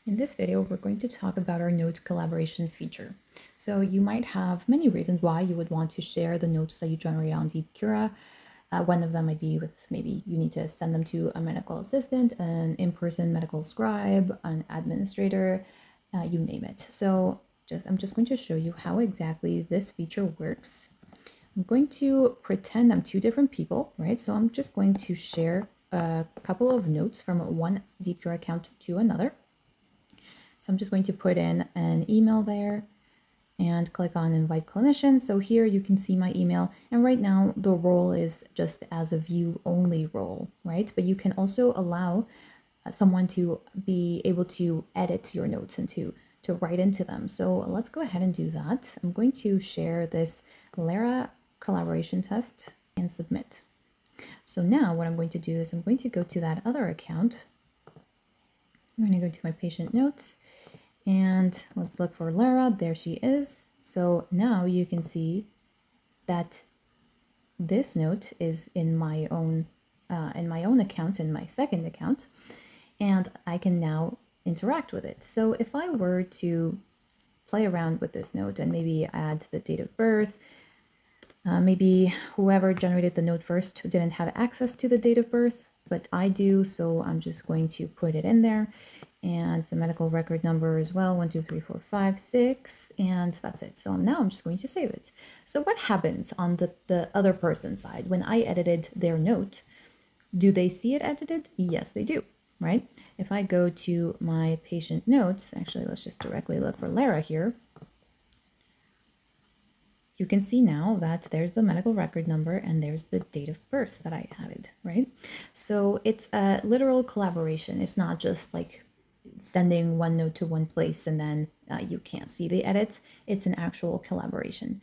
In this video, we're going to talk about our note collaboration feature. So you might have many reasons why you would want to share the notes that you generate on DeepCura. One of them might be with maybe you need to send them to a medical assistant, an in-person medical scribe, an administrator, you name it. So I'm just going to show you how exactly this feature works. I'm going to pretend I'm two different people, right? So I'm just going to share a couple of notes from one DeepCura account to another. So I'm just going to put in an email there and click on invite clinicians. So here you can see my email, and right now the role is just as a view only role, right? But you can also allow someone to be able to edit your notes and to write into them. So let's go ahead and do that. I'm going to share this Lara collaboration test and submit. So now what I'm going to do is I'm going to go to that other account. I'm going to go to my patient notes and let's look for Lara. There she is. So now you can see that this note is in my own account, in my second account, and I can now interact with it. So if I were to play around with this note and maybe add the date of birth, maybe whoever generated the note first didn't have access to the date of birth, but I do, so I'm just going to put it in there. And the medical record number as well, 1, 2, 3, 4, 5, 6, and that's it. So now I'm just going to save it. So what happens on the other person's side when I edited their note? Do they see it edited? Yes, they do, right? If I go to my patient notes, actually, let's just directly look for Lara here. You can see now that there's the medical record number and there's the date of birth that I added, right? So it's a literal collaboration. It's not just like sending one note to one place and then you can't see the edits. It's an actual collaboration.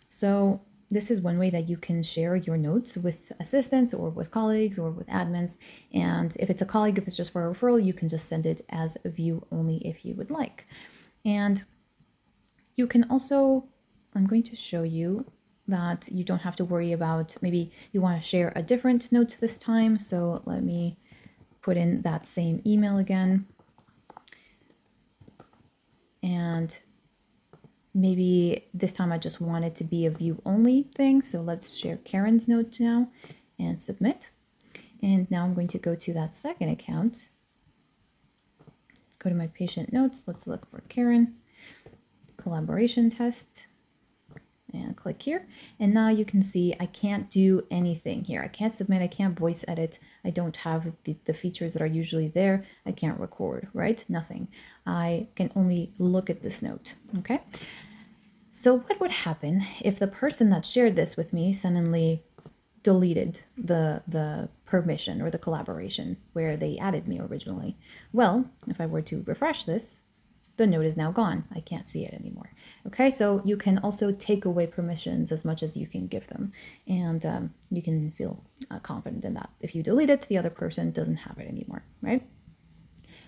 So this is one way that you can share your notes with assistants or with colleagues or with admins. And if it's a colleague, if it's just for a referral, you can just send it as a view only if you would like. And you can also, I'm going to show you that you don't have to worry about, maybe you want to share a different note this time. So let me put in that same email again. And maybe this time I just want it to be a view only thing. So let's share Karen's note now and submit. And now I'm going to go to that second account. Let's go to my patient notes. Let's look for Karen, collaboration test, and click here. And now you can see I can't do anything here. I can't submit, I can't voice edit. I don't have the features that are usually there. I can't record, right? Nothing. I can only look at this note, okay? So what would happen if the person that shared this with me suddenly deleted the permission or the collaboration where they added me originally? Well, if I were to refresh this, the note is now gone. I can't see it anymore. Okay, so you can also take away permissions as much as you can give them. And you can feel confident in that. If you delete it, the other person doesn't have it anymore, right?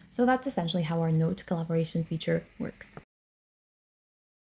So that's essentially how our note collaboration feature works.